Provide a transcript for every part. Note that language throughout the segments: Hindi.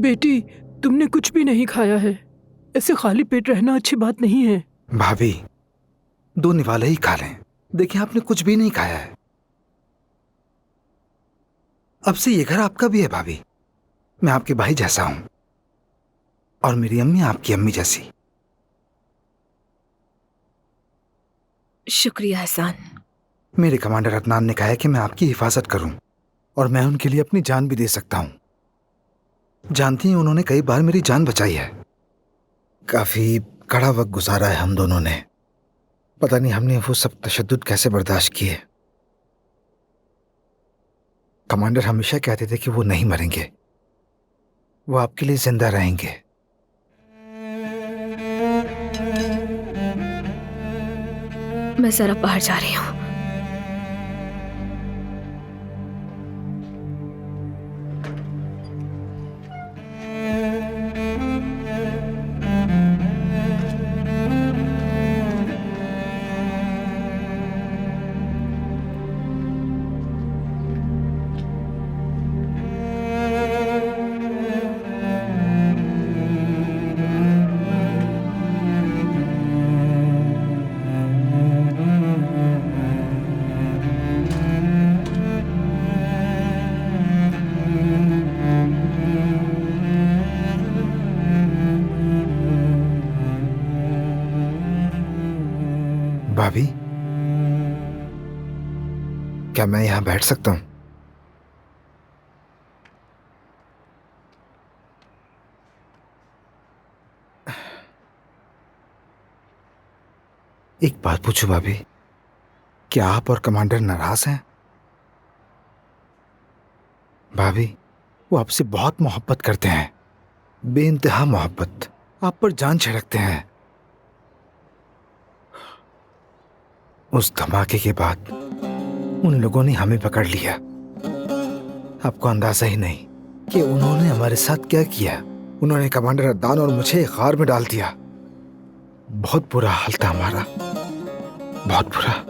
बेटी, तुमने कुछ भी नहीं खाया है। ऐसे खाली पेट रहना अच्छी बात नहीं है। भाभी, 2 निवाले ही खा लें। देखिए, आपने कुछ भी नहीं खाया है। अब से ये घर आपका भी है भाभी। मैं आपके भाई जैसा हूं और मेरी अम्मी आपकी अम्मी जैसी। शुक्रिया एहसान। मेरे कमांडर अदनान ने कहा है कि मैं आपकी हिफाजत करूं और मैं उनके लिए अपनी जान भी दे सकता हूं। जानती हैं, उन्होंने कई बार मेरी जान बचाई है। काफी कड़ा वक्त गुजारा है हम दोनों ने। पता नहीं हमने वो सब तशद्दुद कैसे बर्दाश्त किए। कमांडर हमेशा कहते थे कि वो नहीं मरेंगे, वो आपके लिए जिंदा रहेंगे। मैं जरा बाहर जा रही हूँ। भाभी, क्या मैं यहां बैठ सकता हूं? एक बात पूछूं भाभी, क्या आप और कमांडर नाराज हैं? भाभी, वो आपसे बहुत मोहब्बत करते हैं, बेइंतहा मोहब्बत। आप पर जान छिड़कते हैं। उस धमाके के बाद उन लोगों ने हमें पकड़ लिया। आपको अंदाजा ही नहीं कि उन्होंने हमारे साथ क्या किया। उन्होंने कमांडर अदनान और मुझे एक गार में डाल दिया। बहुत बुरा हाल था हमारा, बहुत बुरा।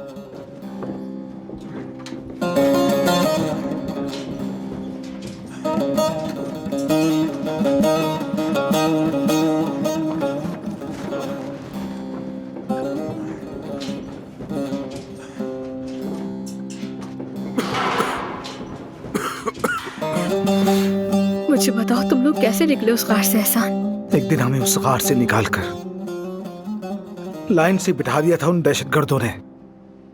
मुझे बताओ, तुम लोग कैसे निकले उस गार से एहसान? एक दिन हमें उस गार से निकालकर लाइन से बिठा दिया था उन दहशतगर्दों ने।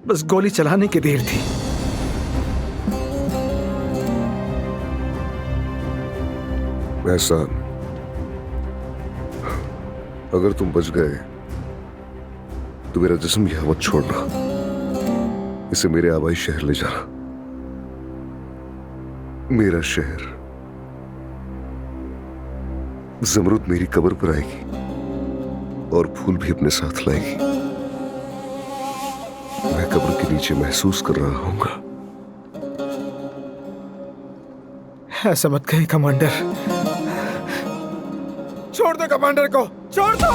बस गोली चलाने की देर थी। एहसान, अगर तुम बच गए तो मेरा जिस्म यहां मत छोड़ना। इसे मेरे आबाई शहर ले जाना। मेरा शहर। ज़मरुद मेरी कब्र पर आएगी और फूल भी अपने साथ लाएगी। मैं कब्र के नीचे महसूस कर रहा हूंगा। ऐसा मत कहें कमांडर। छोड़ दो कमांडर को, छोड़ दो।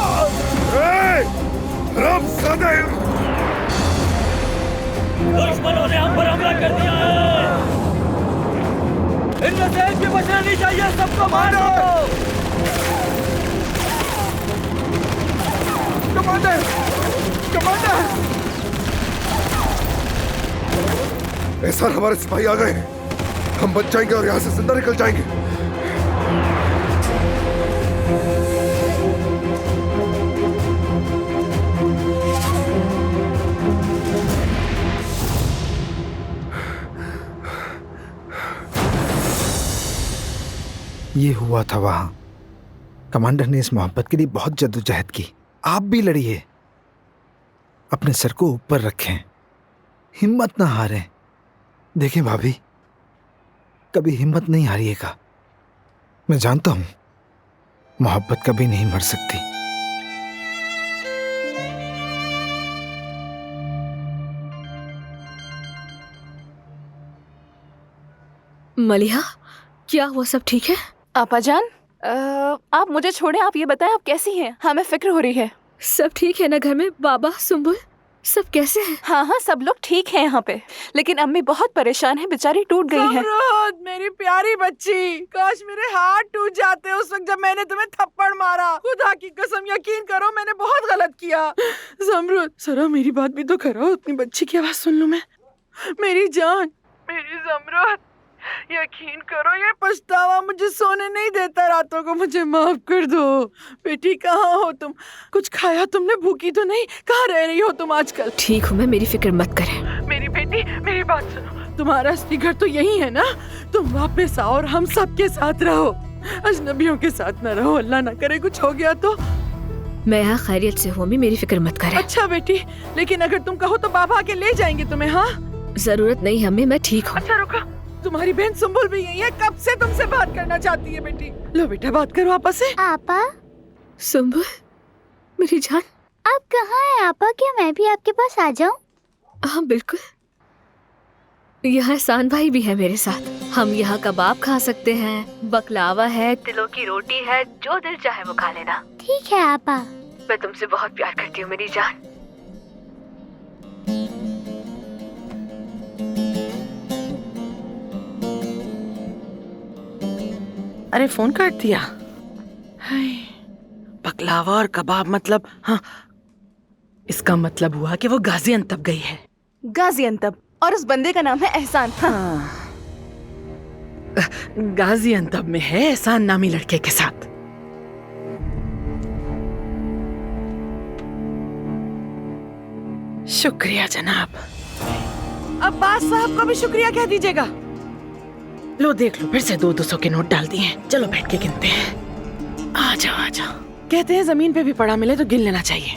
दुश्मनों ने हम पर हमला कर दिया है। इनमें से एक भी बचना नहीं चाहिए, सबको मारो। Commander, commander. एहसान, हमारे सिपाही आ गए हैं। हम बच जाएंगे और यहां से जिंदा निकल जाएंगे। ये हुआ था वहां। कमांडर ने इस मोहब्बत के लिए बहुत जद्दोजहद की। आप भी लड़िए, अपने सर को ऊपर रखें, हिम्मत ना हारें। देखें भाभी, कभी हिम्मत नहीं हारिएगा। मैं जानता हूं मोहब्बत कभी नहीं मर सकती। मलिहा, क्या हुआ? सब ठीक है? आपाजान, आप मुझे छोड़े। आप ये बताएं, आप कैसी हैं? हमें फिक्र हो रही है। सब ठीक है ना घर में? बाबा, सुंबुल सब कैसे हैं? हाँ हाँ, सब लोग ठीक हैं यहाँ पे, लेकिन अम्मी बहुत परेशान है, बेचारी टूट गई है। ज़मरुद, मेरी प्यारी बच्ची, काश मेरे हाथ टूट जाते उस वक्त जब मैंने तुम्हें थप्पड़ मारा। खुदा की कसम, यकीन करो मैंने बहुत गलत किया। ज़मरुद, जरा मेरी बात भी तो करो, अपनी बच्ची की आवाज सुन लूं मैं। मेरी जान, मेरी ज़मरुद, यकीन करो ये पछतावा मुझे सोने नहीं देता रातों को। मुझे माफ कर दो। बेटी कहाँ हो तुम? कुछ खाया तुमने? भूखी तो नहीं? कहाँ रह रही हो तुम आजकल? ठीक हूँ मैं, मेरी फिक्र मत करें। मेरी बेटी, मेरी बात सुनो। तुम्हारा असली घर तो यही है ना? तुम वापस आओ और हम सबके साथ रहो, अजनबियों के साथ न रहो। अल्लाह ना करे कुछ हो गया तो। मैं यहाँ खैरियत से हूँ अम्मी, मेरी फिक्र मत करें। अच्छा बेटी, लेकिन अगर तुम कहो तो बाबा आके ले जाएंगे तुम्हें। हाँ, जरूरत नहीं अम्मी, मैं ठीक हूँ। अच्छा रुको, तुम्हारी बहन सुंबुल भी यही है, कब से तुमसे बात करना चाहती है बेटी। लो बेटा, बात करो आपस से। आपा, सुंबुल मेरी जान, आप कहाँ हैं आपा? क्या मैं भी आपके पास आ जाऊं? हाँ बिल्कुल, यहाँ एहसान भाई भी है मेरे साथ। हम यहाँ कबाब खा सकते हैं, बकलावा है, तिलों की रोटी है, जो दिल चाहे वो खा लेना। ठीक है आपा। मैं तुमसे बहुत प्यार करती हूँ मेरी जान। अरे फोन काट दिया। हाय, बकलावा और कबाब मतलब, हाँ इसका मतलब हुआ कि वो गाजियाबाद गई है। गाजियाबाद, और उस बंदे का नाम है एहसान। हाँ, गाजियाबाद में है एहसान नामी लड़के के साथ। शुक्रिया जनाब। अब्बास साहब को भी शुक्रिया कह दीजिएगा। लो देख लो, फिर से 200 के नोट डाल दिए हैं। चलो बैठ के गिनते हैं। आ जाओ आ जाओ। कहते हैं जमीन पे भी पड़ा मिले तो गिन लेना चाहिए।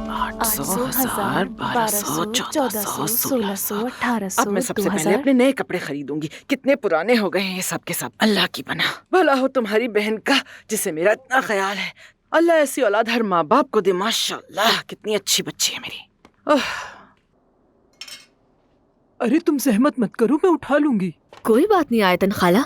800, 1000, 1200, 1400, 1600, 1800। अब मैं सबसे पहले अपने नए कपड़े खरीदूंगी। कितने पुराने हो गए हैं ये सब के सब। अल्लाह की पनाह। भला हो तुम्हारी बहन का जिसे मेरा इतना ख्याल है। अल्लाह ऐसी औलाद हर माँ बाप को दे। माशाल्लाह, कितनी अच्छी बच्ची है मेरी। अरे तुम सहमत मत करो, मैं उठा लूंगी। कोई बात नहीं आयतन खाला।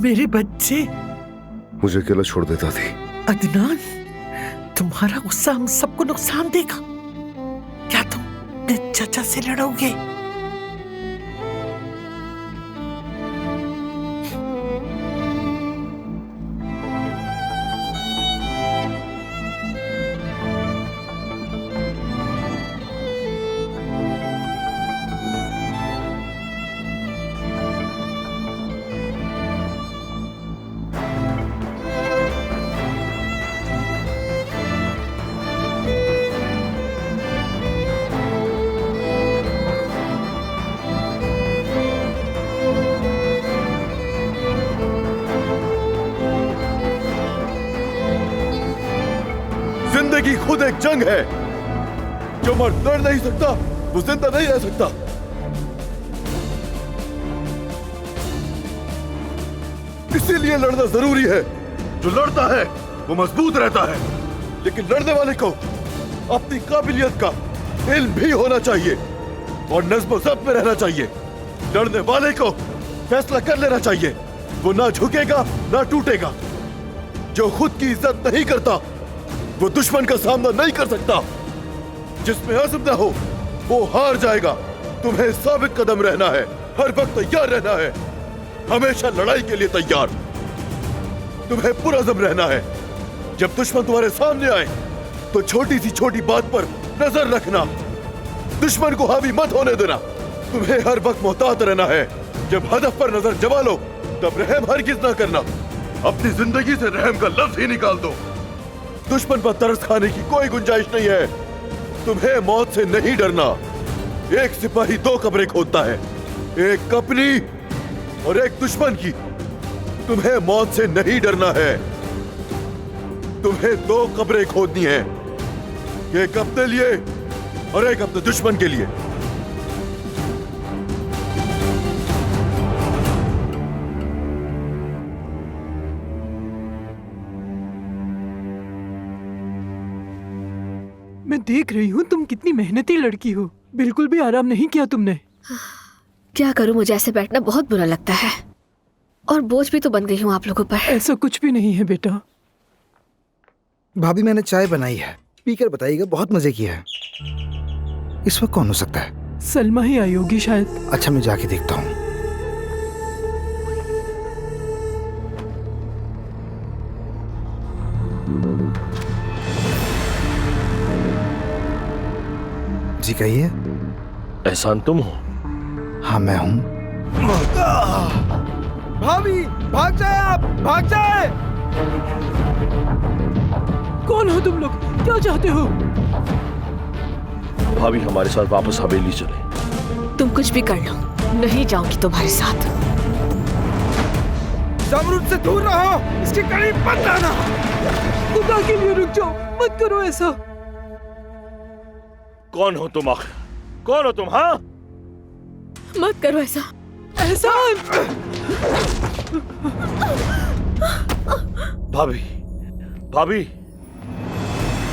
मेरे बच्चे, मुझे अकेला छोड़ देता थी। अदनान, तुम्हारा गुस्सा हम सबको नुकसान देगा। क्या तुम अपने चाचा से लड़ोगे? जिंदगी खुद एक जंग है। जो मर्द लड़ नहीं सकता वो जिंदा नहीं रह सकता। इसीलिए लड़ना जरूरी है। जो लड़ता है वो मजबूत रहता है, लेकिन लड़ने वाले को अपनी काबिलियत का इल्म भी होना चाहिए और नज़्म ज़ब्त में रहना चाहिए। लड़ने वाले को फैसला कर लेना चाहिए, वो ना झुकेगा ना टूटेगा। जो खुद की इज्जत नहीं करता वो दुश्मन का सामना नहीं कर सकता। जिसमें अज़्म ना हो वो हार जाएगा। तुम्हें साबित कदम रहना है, हर वक्त तैयार रहना है, हमेशा लड़ाई के लिए तैयार। तुम्हें पुरअज़्म रहना है। जब दुश्मन तुम्हारे सामने आए तो छोटी सी छोटी बात पर नजर रखना, दुश्मन को हावी मत होने देना। तुम्हें हर वक्त मोहतात रहना है। जब हदफ पर नजर जमा लो तब रहम हरगिज ना करना। अपनी जिंदगी से रहम का लफ्ज ही निकाल दो। दुश्मन पर तरस खाने की कोई गुंजाइश नहीं है। तुम्हें मौत से नहीं डरना। एक सिपाही 2 कब्रें खोदता है, एक अपनी और एक दुश्मन की। तुम्हें मौत से नहीं डरना है। तुम्हें 2 कब्रें खोदनी है, एक अपने लिए और एक अपने दुश्मन के लिए। मैं देख रही हूँ तुम कितनी मेहनती लड़की हो। बिल्कुल भी आराम नहीं किया तुमने। क्या करूं, मुझे ऐसे बैठना बहुत बुरा लगता है और बोझ भी तो बन गई हूँ आप लोगों पर। ऐसा कुछ भी नहीं है बेटा। भाभी मैंने चाय बनाई है, पीकर बताइएगा। बहुत मजे की है। इस वक्त कौन हो सकता है? सलमा ही आई होगी शायद। अच्छा मैं जाके देखता हूँ। जी कहिए। एहसान तुम हो? हाँ मैं हूँ। भाभी भाग जाए, आप भाग जाए। कौन हो तुम लोग? क्या चाहते हो? भाभी हमारे साथ वापस हवेली चले। तुम कुछ भी कर लो, नहीं जाऊंगी तुम्हारे साथ। ज़मरूद से दूर रहो, इसके करीब मत आना। खुदा के लिए रुक जाओ, मत करो ऐसा। कौन हो तुम आखिर? कौन हो तुम? हाँ, मत करो ऐसा। एहसान! भाभी भाभी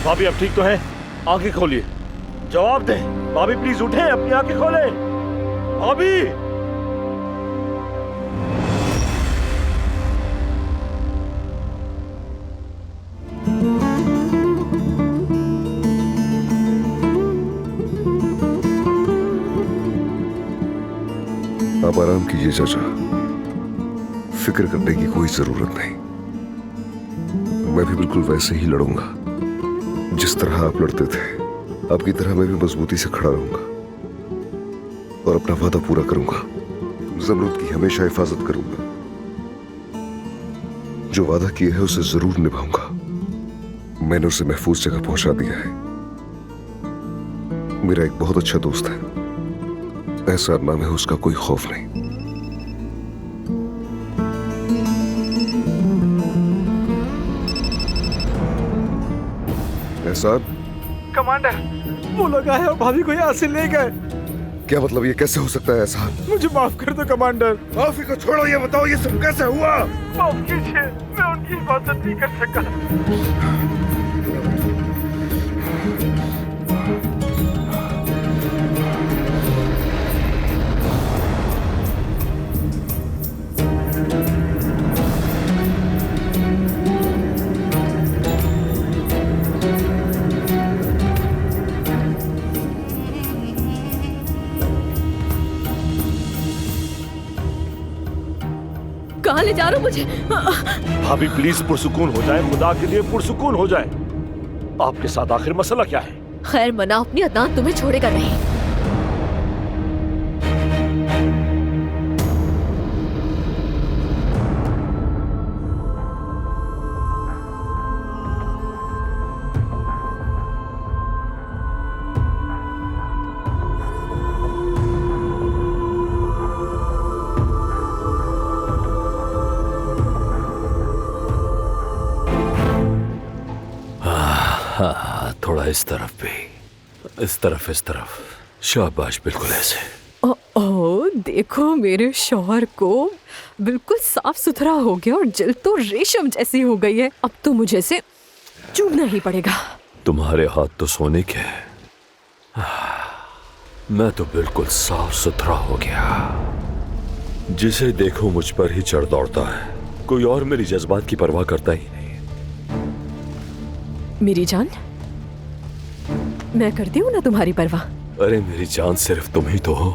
भाभी अब ठीक तो हैं? आंखें खोलिए, जवाब दें। भाभी प्लीज उठें, अपनी आंखें खोलें। भाभी आप आराम कीजिए चाचा, फिक्र करने की कोई जरूरत नहीं। मैं भी बिल्कुल वैसे ही लड़ूंगा जिस तरह आप लड़ते थे। आपकी तरह मैं भी मजबूती से खड़ा रहूंगा और अपना वादा पूरा करूंगा। ज़मरूद की हमेशा हिफाजत करूंगा। जो वादा किया है उसे जरूर निभाऊंगा। मैंने उसे महफूज जगह पहुंचा दिया है। मेरा एक बहुत अच्छा दोस्त है, ऐसा नाम है, उसका कोई खौफ नहीं। एहसान, कमांडर, वो लोग आए और भाभी को यहाँ से ले गए। क्या मतलब? ये कैसे हो सकता है एहसान? मुझे माफ कर दो कमांडर। माफी को छोड़ो, ये बताओ ये सब कैसे हुआ? माफ कीजिए, मैं उनकी हिफाजत नहीं कर सका। कहाँ ले जा रहे हो मुझे? भाभी प्लीज पुरसुकून हो जाए, खुदा के लिए पुरसुकून हो जाए। आपके साथ आखिर मसला क्या है? खैर मना, अपनी अदान तुम्हें छोड़ेगा नहीं। हाँ, थोड़ा इस तरफ भी, इस तरफ, इस तरफ। शाबाश, बिल्कुल ऐसे। ओह देखो मेरे शौहर को, बिल्कुल साफ सुथरा हो गया और जल्द तो रेशम जैसी हो गई है। अब तो मुझे से चूमना ही पड़ेगा। तुम्हारे हाथ तो सोने के हैं। मैं तो बिल्कुल साफ सुथरा हो गया। जिसे देखो मुझ पर ही चढ़ दौड़ता है, कोई और मेरी जज्बात की परवाह करता ही नहीं। मेरी जान, मैं करती हूँ ना तुम्हारी परवाह। अरे मेरी जान, सिर्फ तुम ही तो हो।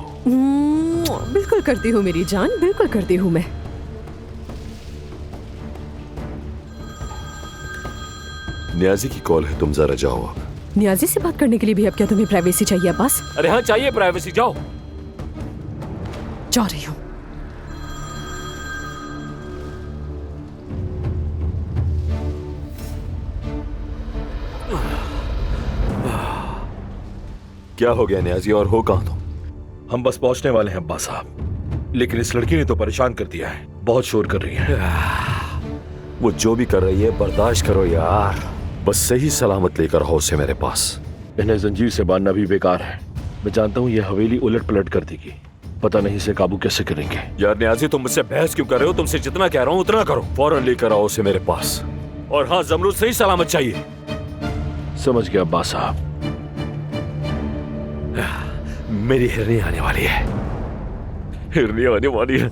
बिल्कुल करती हूँ मेरी जान, बिल्कुल करती हूँ मैं। नियाजी की कॉल है, तुम जरा जाओ अब। नियाजी से बात करने के लिए भी अब क्या तुम्हें प्राइवेसी चाहिए अब्बास? अरे हाँ चाहिए प्राइवेसी, जाओ। जा रही हूँ। क्या हो गया न्याजी, और हो कहाँ तुम? हम बस पहुंचने वाले हैं अब्बास साहब, लेकिन इस लड़की ने तो परेशान कर दिया है, बहुत शोर कर रही है। वो जो भी कर रही है बर्दाश्त करो यार, बस सही सलामत लेकर आओ उसे मेरे पास। इन्हें जंजीर से बांधना भी बेकार है। मैं जानता हूँ ये हवेली उलट पलट कर देगी, पता नहीं इसे काबू कैसे करेंगे। यार न्याजी, तुम मुझसे बहस क्यों कर रहे हो? तुमसे जितना कह रहा हूँ उतना करो। फौरन लेकर आओ उसे मेरे पास। और हाँ, जमरूद सही सलामत चाहिए। समझ गया अब्बास साहब। मेरी हिरनी आने वाली है, हिरनी आने वाली है।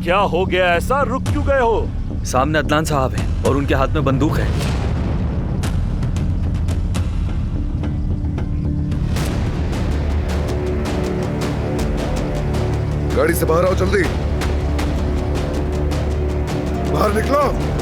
क्या हो गया ऐसा, रुक क्यों गए हो? सामने अदनान साहब हैं और उनके हाथ में बंदूक है। गाड़ी से बाहर आओ, जल्दी बाहर निकलो।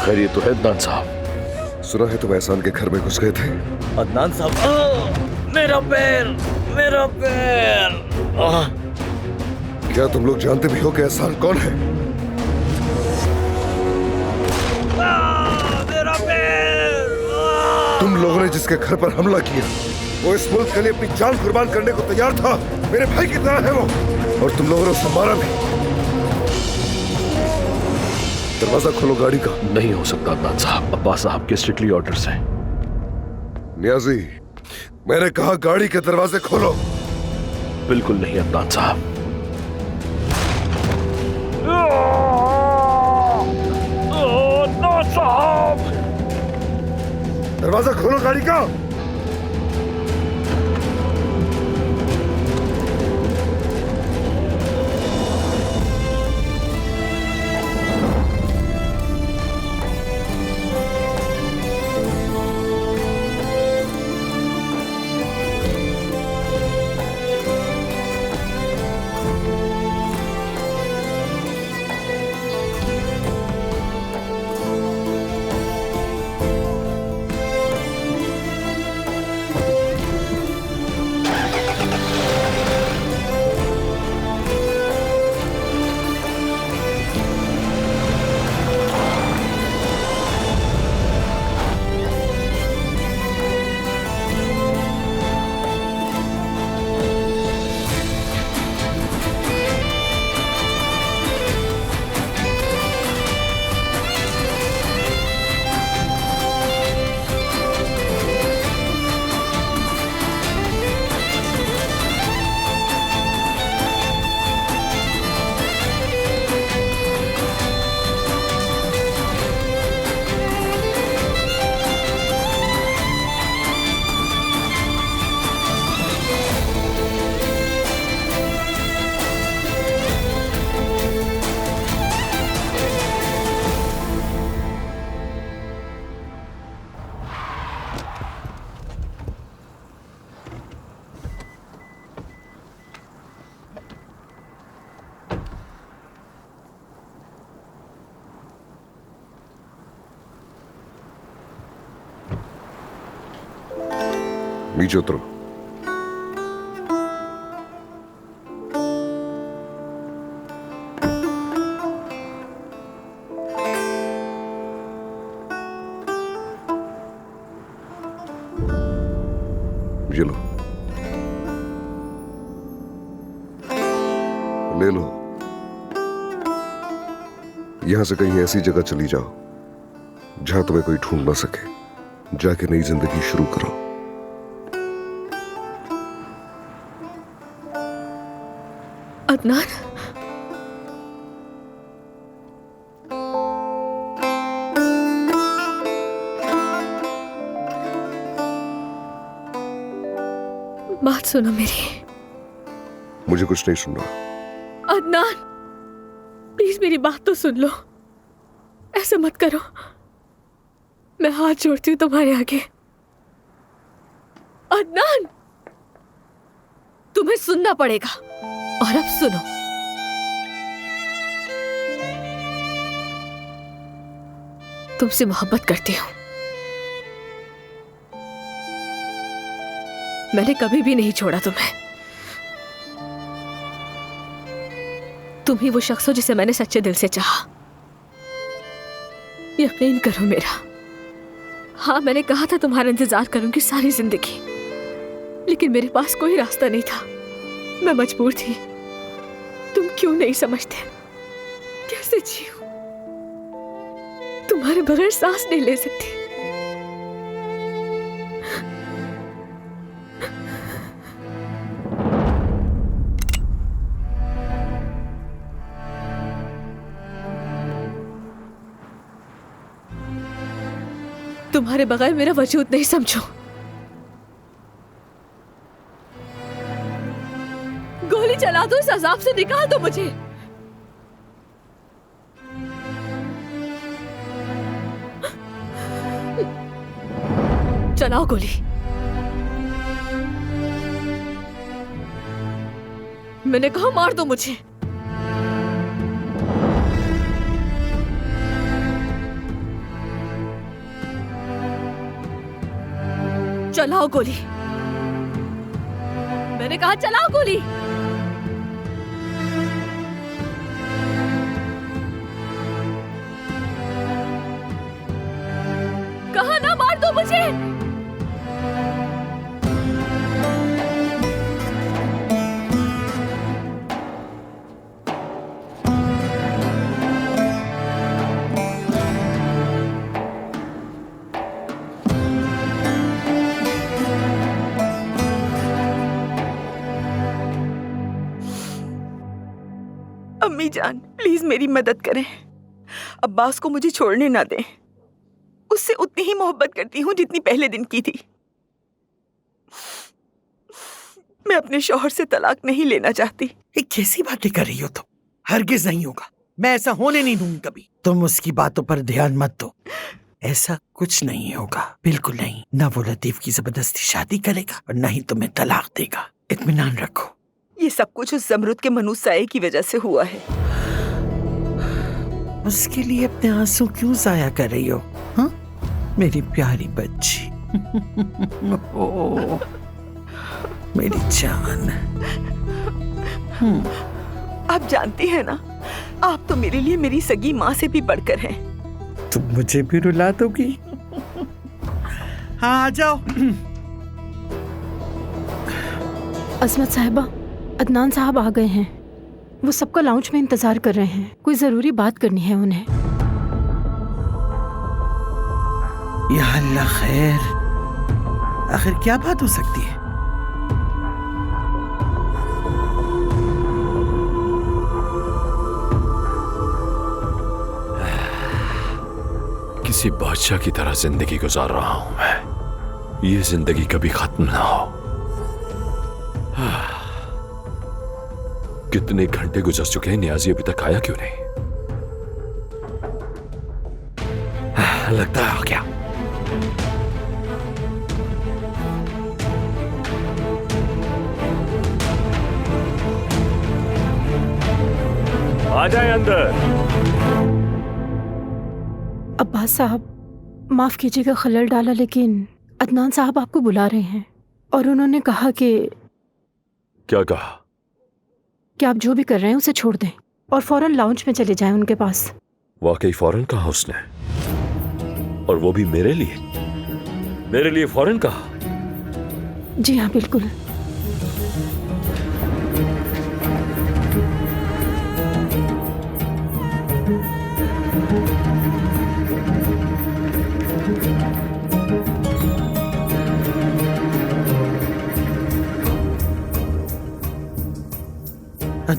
खैरियत तो है अदनान साहब? सुना है तुम एहसान के घर में घुस गए थे। अदनान साहब, मेरा पैर, मेरा पैर। क्या तुम लोग जानते भी हो कि एहसान कौन है? मेरा पैर। तुम लोगों ने जिसके घर पर हमला किया वो इस मुल्क के लिए अपनी जान कुर्बान करने को तैयार था। मेरे भाई की तरह है वो, और तुम लोगों ने उसे मारा भी। दरवाजा खोलो गाड़ी का। नहीं हो सकता अदनान साहब, अब्बास साहब के स्ट्रिक्टली ऑर्डर्स हैं। नियाजी, मैंने कहा गाड़ी के दरवाजे खोलो। बिल्कुल नहीं अदनान साहब। अदनान साहब, दरवाजा खोलो गाड़ी का। नीचे उतरो। ये लो। ले लो। यहां से कहीं ऐसी जगह चली जाओ जहां तुम्हें कोई ढूंढ ना सके। जाके नई जिंदगी शुरू करो। अदनान, बात सुनो मेरी। मुझे कुछ नहीं सुनना। अदनान, प्लीज मेरी बात तो सुन लो। ऐसा मत करो, मैं हाथ जोड़ती हूँ तुम्हारे आगे। अदनान, तुम्हें सुनना पड़ेगा। और अब सुनो, तुमसे मोहब्बत करती हूँ। मैंने कभी भी नहीं छोड़ा तुम्हें। तुम ही वो शख्स हो जिसे मैंने सच्चे दिल से चाहा। यकीन करो मेरा। हाँ, मैंने कहा था तुम्हारा इंतजार करूंगी सारी जिंदगी, लेकिन मेरे पास कोई रास्ता नहीं था। मैं मजबूर थी। तुम क्यों नहीं समझते? कैसे जीऊं? तुम्हारे बगैर सांस नहीं ले सकती। तुम्हारे बगैर मेरा वजूद नहीं समझो। गोली चला दो, इस अजाब से निकाल दो मुझे। चलाओ गोली। मैंने कहा मार दो मुझे। चलाओ गोली। मैंने कहा चलाओ गोली। कहा ना मार दो मुझे। अम्मी जान, प्लीज मेरी मदद करें। अब्बास को मुझे छोड़ने ना दें। उससे उतनी ही मोहब्बत करती हूँ जितनी पहले दिन की थी। मैं अपने शौहर से तलाक नहीं लेना चाहती। ये कैसी बातें कर रही हो तुम? हरगिज नहीं होगा। मैं ऐसा होने नहीं दूंगी कभी। तुम उसकी बातों पर ध्यान मत दो। ऐसा कुछ नहीं होगा, बिल्कुल नहीं। ना वो लतीफ की जबरदस्ती शादी करेगा और ना ही तुम्हें तलाक देगा। इत्मीनान रखो। ये सब कुछ उस जमरुद के मनूस साये की वजह से हुआ है। उसके लिए अपने आंसू क्यों जाया कर रही हो? हाँ, मेरी प्यारी बच्ची। ओ, मेरी जान। आप जानती हैं ना, आप तो मेरे लिए मेरी सगी माँ से भी बढ़कर हैं। तुम मुझे भी रुला दोगी? हाँ, आ जाओ। अजमत साहिबा, अदनान साहब आ गए हैं। वो सबका लाउंज में इंतजार कर रहे हैं। कोई जरूरी बात करनी है उन्हें। या अल्लाह खैर, आखिर क्या बात हो सकती है? किसी बादशाह की तरह जिंदगी गुजार रहा हूं मैं। ये जिंदगी कभी खत्म ना हो। कितने घंटे गुजर चुके हैं, नियाजी अभी तक आया क्यों नहीं? लगता है आ गया। आ जाए अंदर। अब्बास साहब, माफ कीजिएगा खलल डाला, लेकिन अदनान साहब आपको बुला रहे हैं और उन्होंने कहा कि क्या कहा? कि आप जो भी कर रहे हैं उसे छोड़ दें और फौरन लाउंज में चले जाएं उनके पास। वाकई फौरन कहा उसने? और वो भी मेरे लिए? मेरे लिए फौरन कहा? जी हाँ, बिल्कुल।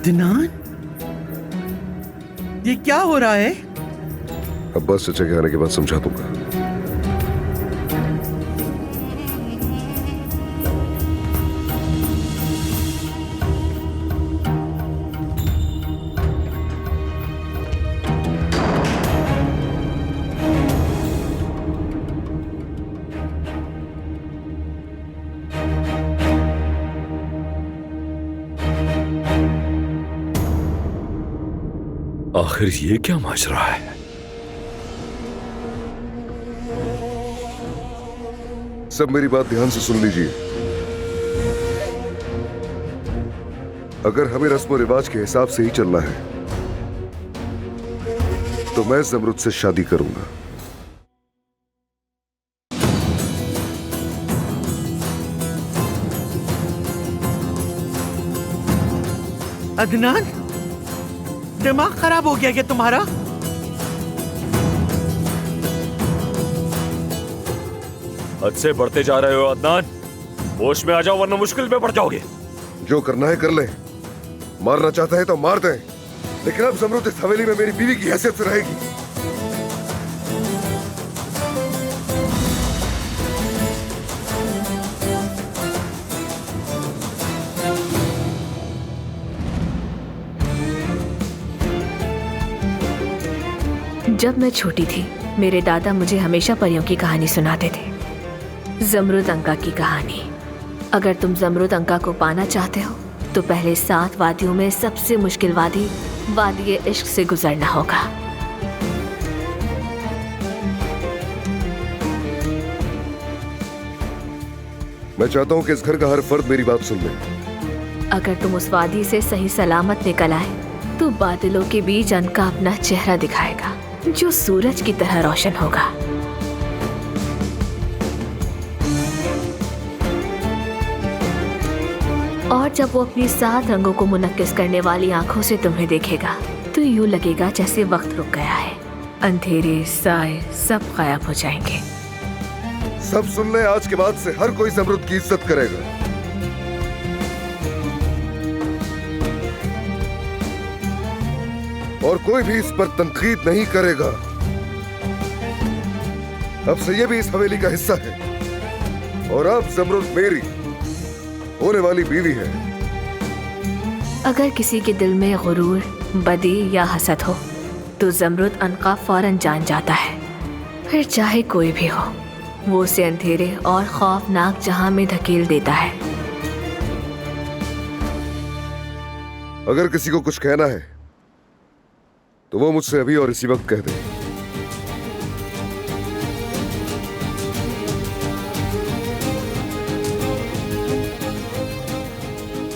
अदनान, ये क्या हो रहा है? अब्बास चचा के आने के बाद समझा दूंगा। आखिर ये क्या माजरा है? सब मेरी बात ध्यान से सुन लीजिए। अगर हमें रस्म और रिवाज के हिसाब से ही चलना है तो मैं जमरुद से शादी करूंगा। अदनान, दिमाग खराब हो गया क्या तुम्हारा? हद से बढ़ते जा रहे हो अदनान। होश में आ जाओ वरना मुश्किल में पड़ जाओगे। जो करना है कर ले। मारना चाहता है तो मार दे, लेकिन अब जमरुद इस हवेली में मेरी बीवी की हैसियत से रहेगी। जब मैं छोटी थी मेरे दादा मुझे हमेशा परियों की कहानी सुनाते थे, जमरुद अंका की कहानी। अगर तुम जमरुद अंका को पाना चाहते हो तो पहले 7 वादियों में सबसे मुश्किल वादी इश्क से गुजरना होगा। मैं चाहता हूं कि इस घर का हर फर्द मेरी बात सुन ले। अगर तुम उस वादी से सही सलामत निकल आए तो बादलों के बीच अनका अपना चेहरा दिखाएगा जो सूरज की तरह रोशन होगा। और जब वो अपनी 7 रंगों को मुनक्किस करने वाली आंखों से तुम्हें देखेगा तो यूं लगेगा जैसे वक्त रुक गया है। अंधेरे साए सब गायब हो जाएंगे। सब सुन ले, आज के बाद से हर कोई जमरुद की इज्जत करेगा। और कोई भी इस पर तनकीद नहीं करेगा। अब से ये भी इस हवेली का हिस्सा है और अब जमरुद मेरी होने वाली बीवी है। अगर किसी के दिल में गुरूर, बदी या हसद हो तो जमरुद अनका फौरन जान जाता है। फिर चाहे कोई भी हो वो उसे अंधेरे और खौफनाक जहां में धकेल देता है। अगर किसी को कुछ कहना है तो वो मुझसे अभी और इसी वक्त कह दे।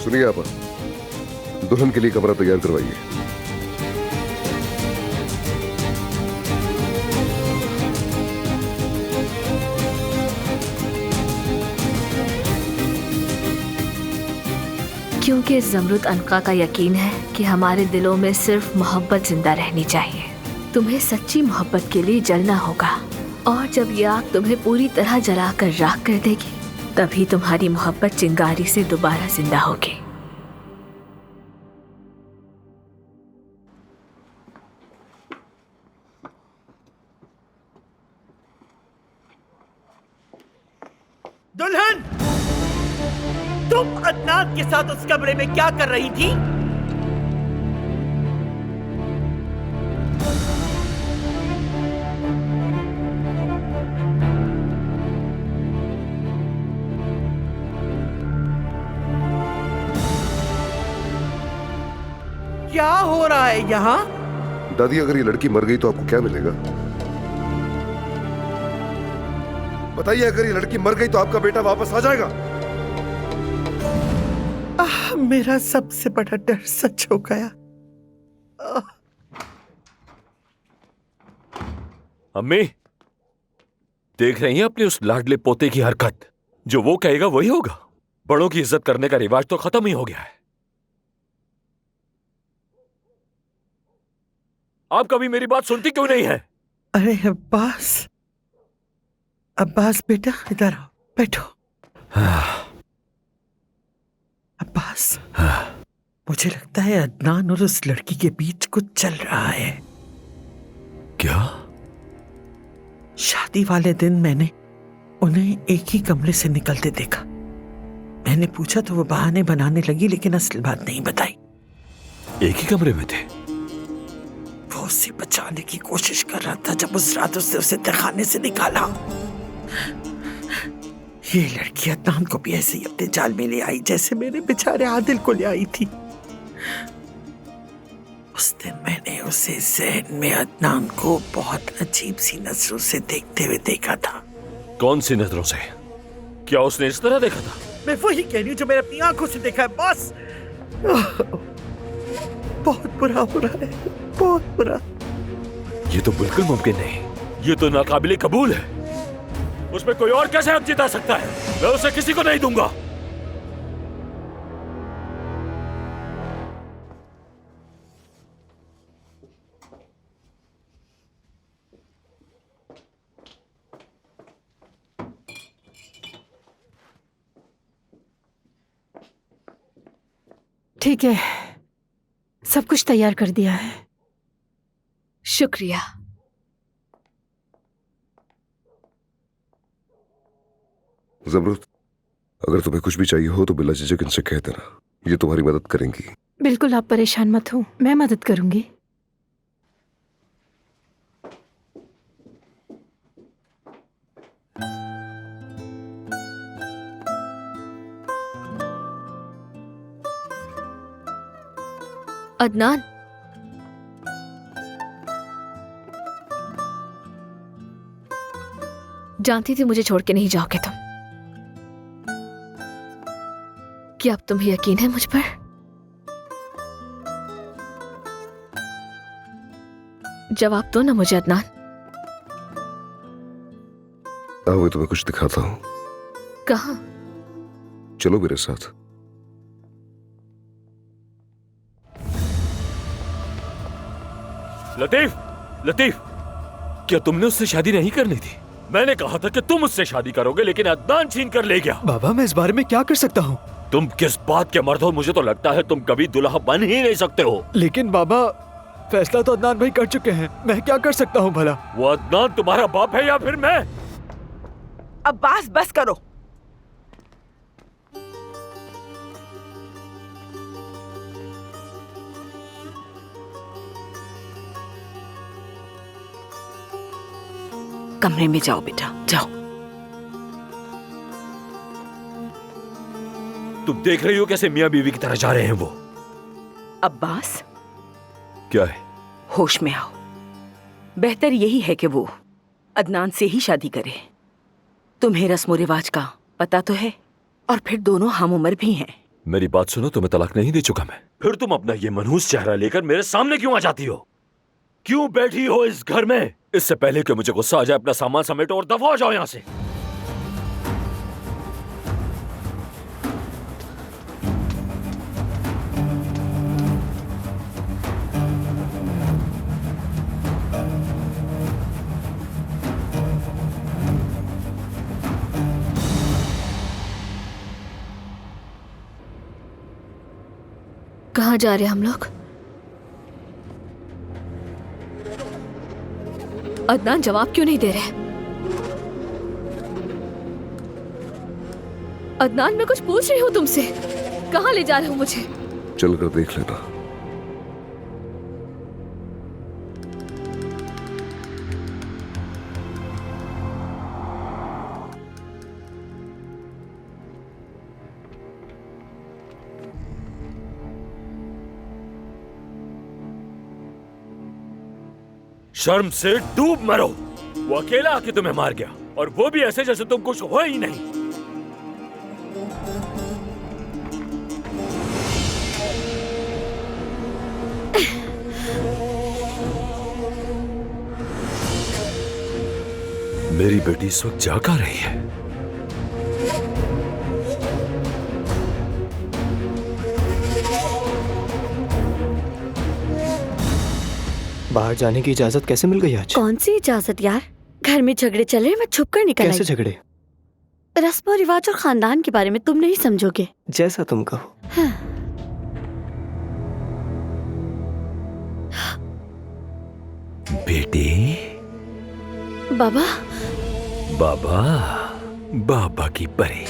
सुनिए आपा, दुल्हन के लिए कमरा तैयार करवाइए। क्योंकि जमरुद अनका का यकीन है कि हमारे दिलों में सिर्फ मोहब्बत जिंदा रहनी चाहिए। तुम्हें सच्ची मोहब्बत के लिए जलना होगा और जब ये आग तुम्हें पूरी तरह जलाकर राख कर देगी तभी तुम्हारी मोहब्बत चिंगारी से दोबारा जिंदा होगी। दुल्हन, तुम अदनान के साथ उस कमरे में क्या कर रही थी? क्या हो रहा है यहाँ? दादी, अगर ये लड़की मर गई तो आपको क्या मिलेगा? बताइए, अगर ये लड़की मर गई तो आपका बेटा वापस आ जाएगा? मेरा सबसे बड़ा डर सच हो गया। अम्मी, देख रही हैं अपने उस लाडले पोते की हरकत? जो वो कहेगा वही होगा। बड़ों की इज्जत करने का रिवाज तो खत्म ही हो गया है। आप कभी मेरी बात सुनती क्यों नहीं है? अरे अब्बास, अब्बास बेटा इधर आओ, बैठो। अब्बास, मुझे लगता है अदनान और उस लड़की के बीच कुछ चल रहा है। क्या? शादी वाले दिन मैंने उन्हें एक ही कमरे से निकलते देखा। मैंने पूछा तो वो बहाने बनाने लगी, लेकिन असल बात नहीं बताई। एक ही कमरे में थे? वो उसे बचाने की कोशिश कर रहा था जब उस रात उसने उसे तहखाने से निकाला। ये लड़की अदनान को भी ऐसे ही अपने जाल में ले आई जैसे मेरे बेचारे आदिल को ले आई थी। उस दिन मैंने उसे ज़हन में अदनान को बहुत अजीब सी नजरों से देखते हुए देखा था। कौन सी नजरों से? क्या उसने इस तरह देखा था? मैं वही कह रही हूँ जो मैंने अपनी आंखों से देखा है बॉस। बहुत बुरा हो रहा है, बहुत बुरा। ये तो बिल्कुल मुमकिन नहीं, ये तो नाकाबिले कबूल है। उसमें कोई और कैसे हक जिता सकता है? मैं उसे किसी को नहीं दूंगा। ठीक है, सब कुछ तैयार कर दिया है। शुक्रिया। ज़मरुद, अगर तुम्हें कुछ भी चाहिए हो तो बिला झिझक इनसे कह देना, ये तुम्हारी मदद करेंगी। बिल्कुल, आप परेशान मत हो, मैं मदद करूंगी। अदनान, जानती थी मुझे छोड़ के नहीं जाओगे तुम। क्या अब तुम्हें यकीन है मुझ पर? जवाब दो ना मुझे अदनान। मैं तुम्हें कुछ दिखाता हूँ। कहाँ? चलो मेरे साथ। लतीफ, लतीफ, क्या तुमने उससे शादी नहीं करनी थी? मैंने कहा था कि तुम उससे शादी करोगे, लेकिन अदनान छीन कर ले गया। बाबा, मैं इस बारे में क्या कर सकता हूँ? तुम किस बात के मर्द हो? मुझे तो लगता है तुम कभी दुल्हा बन ही नहीं सकते हो। लेकिन बाबा, फैसला तो अदनान भाई कर चुके हैं, मैं क्या कर सकता हूँ भला? वो अदनान तुम्हारा बाप है या फिर मैं? अब्बास, बस करो। कमरे में जाओ बेटा, जाओ। तुम देख रही हो कैसे मियां बीवी की तरह जा रहे हैं वो? अब्बास, क्या है? होश में आओ। बेहतर यही है कि वो अदनान से ही शादी करे। तुम्हें रस्म रिवाज का पता तो है, और फिर दोनों हम उम्र भी हैं। मेरी बात सुनो, तुम्हें तलाक नहीं दे चुका मैं। फिर तुम अपना ये मनहूस चेहरा लेकर मेरे सामने क्यों आ जाती हो? क्यों बैठी हो इस घर में? इससे पहले कि मुझे गुस्सा आ जाए, अपना सामान समेटो और दफा हो जाओ यहाँ से। कहाँ जा रहे हैं हम लोग? अदनान जवाब क्यों नहीं दे रहे? अदनान, मैं कुछ पूछ रही हूँ तुमसे। कहाँ ले जा रहे हो मुझे? चल कर देख लेना। शर्म से डूब मरो। वो अकेला आके तुम्हें मार गया, और वो भी ऐसे जैसे तुम कुछ हो ही नहीं। मेरी बेटी इस वक्त जाग आ रही है। बाहर जाने की इजाजत कैसे मिल गई आज? कौन सी इजाजत यार? घर में झगड़े चल रहे, मैं छुप कर निकल आई। कैसे झगड़े? रस्म और रिवाज और खानदान के बारे में तुम नहीं समझोगे। जैसा तुम कहो। हाँ। बेटी। बाबा। बाबा, बाबा की परी।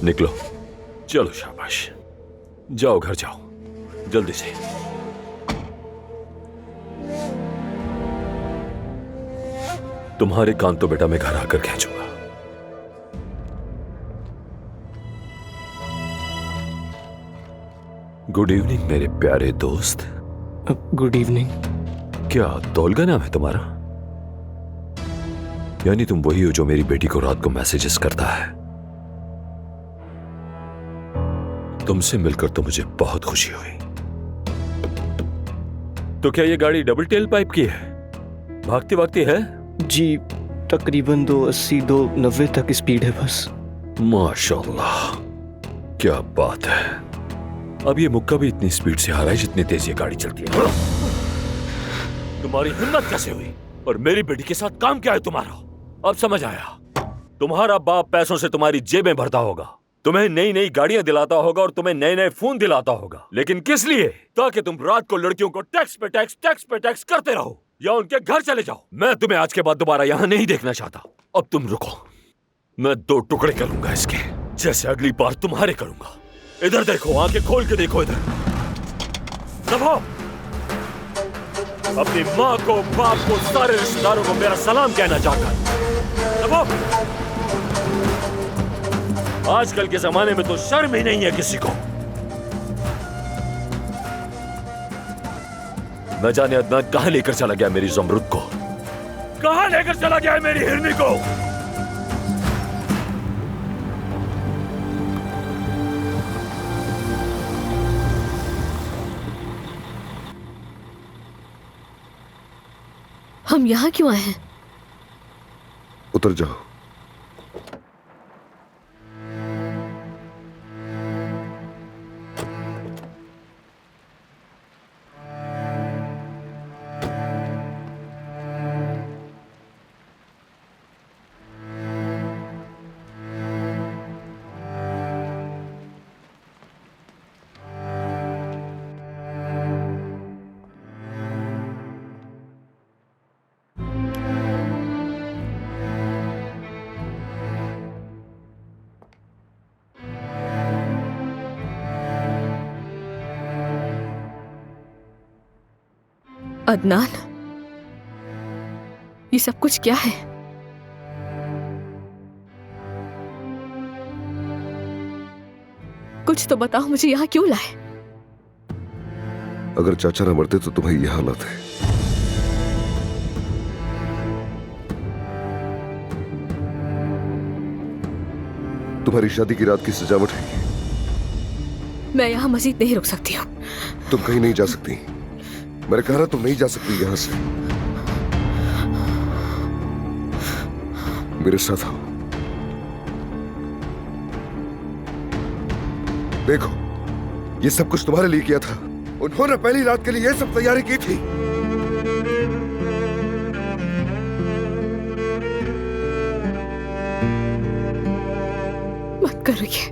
निकलो, चलो शाबाश, जाओ घर जाओ जल्दी से। तुम्हारे कान तो बेटा मैं घर आकर खींचूंगा। गुड इवनिंग मेरे प्यारे दोस्त। Good evening. क्या तोलगा नाम है तुम्हारा? यानी तुम वही हो जो मेरी बेटी को रात को मैसेजेस करता है। तुमसे मिलकर तो मुझे बहुत खुशी हुई। तो क्या ये गाड़ी डबल टेल पाइप की है? भागती भागती है? जी तकरीबन 280 290 तक स्पीड है बस। माशाल्लाह, क्या बात है। अब ये मुक्का भी इतनी स्पीड से आ रहा है जितनी तेज ये गाड़ी चलती है। तुम्हारी हिम्मत कैसे हुई? और मेरी बेटी के साथ काम क्या है तुम्हारा? अब समझ आया। तुम्हारा बाप पैसों से तुम्हारी जेबें भरता होगा, तुम्हें नई नई गाड़ियां दिलाता होगा और तुम्हें नए नए फोन दिलाता होगा। लेकिन किस लिए? ताकि तुम रात को लड़कियों को टैक्स पे टैक्स करते रहो या उनके घर चले जाओ। मैं तुम्हें आज के बाद दोबारा यहाँ नहीं देखना चाहता। अब तुम रुको, मैं 2 टुकड़े करूंगा इसके, जैसे अगली बार तुम्हारे करूंगा। इधर देखो, आंखें खोल के देखो इधर। दबो। अपनी माँ को, बाप को, सारे रिश्तेदारों को मेरा सलाम कहना चाहता। दबो। आजकल के जमाने में तो शर्म ही नहीं है किसी को। न जाने अदनान कहां लेकर चला गया मेरी ज़मरुद को, कहां लेकर चला गया है मेरी हिरनी को। हम यहाँ क्यों आए हैं? उतर जाओ। अदनान, ये सब कुछ क्या है? कुछ तो बताओ मुझे, यहाँ क्यों लाए? अगर चाचा न मरते तो तुम्हें यह हालत है। तुम्हारी शादी की रात की सजावट है। मैं यहाँ मजीद नहीं रुक सकती हूँ। तुम कहीं नहीं जा सकती। मैंने कहा तुम नहीं जा सकती यहां से। मेरे साथ आओ। देखो, ये सब कुछ तुम्हारे लिए किया था। उन्होंने पहली रात के लिए ये सब तैयारी की थी। मत करो ये,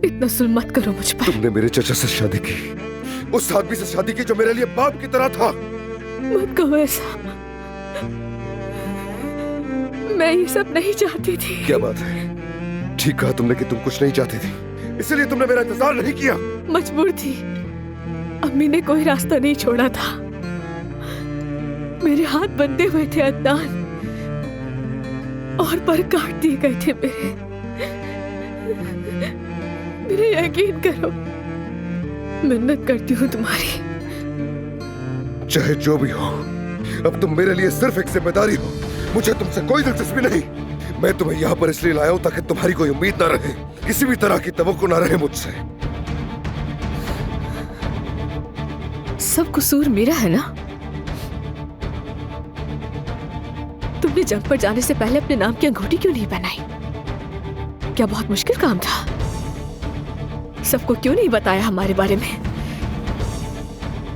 इतना जुल्म मत करो मुझ पर। तुमने मेरे चाचा से शादी की, उस आदमी से शादी की जो मेरे लिए बाप की तरह था। मत कहो ऐसा, मैं ये सब नहीं चाहती थी। क्या बात है, ठीक कहा तुमने कि तुम कुछ नहीं चाहती थी, इसलिए तुमने मेरा इंतजार नहीं किया। मजबूर थी, अम्मी ने कोई रास्ता नहीं छोड़ा था। मेरे हाथ बंधे हुए थे अदनान, और पर काट दिए गए थे मेरे यकीन करो, मिन्नत करती हूँ तुम्हारी। चाहे जो भी हो, अब तुम मेरे लिए सिर्फ एक जिम्मेदारी हो। मुझे तुमसे कोई दिलचस्पी नहीं। मैं तुम्हें यहाँ पर इसलिए लाया हूँ ताकि तुम्हारी कोई उम्मीद ना रहे, किसी भी तरह की तवक्को ना रहे मुझसे। सब कसूर मेरा है ना? तुमने जंग पर जाने से पहले अपने नाम की अंगूठी क्यों नहीं पहनाई? क्या बहुत मुश्किल काम था? सबको क्यों नहीं बताया हमारे बारे में?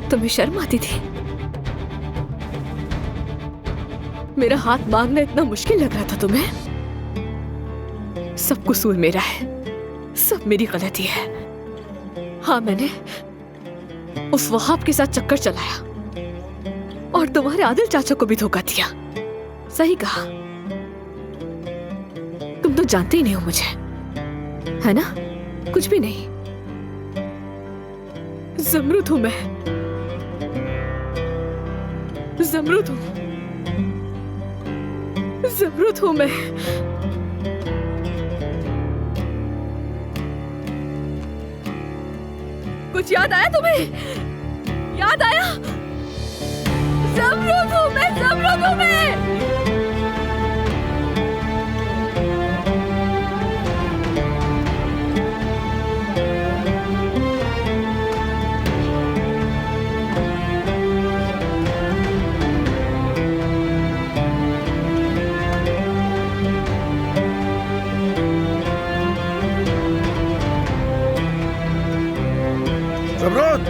तुम्हें शर्म आती थी? मेरा हाथ मांगना इतना मुश्किल लग रहा था तुम्हें? सब कसूर मेरा है, सब मेरी गलती है। हाँ, उस वहाब के साथ चक्कर चलाया और तुम्हारे आदिल चाचा को भी धोखा दिया। सही कहा, तुम तो जानते ही नहीं हो मुझे, है ना? कुछ भी नहीं। ज़मरुद हूं मैं, ज़मरुद हूं, ज़मरुद हूं मैं। कुछ याद आया तुम्हें? याद आया? ज़मरुद हूं मैं, ज़मरुद हूं मैं। ज़मरुद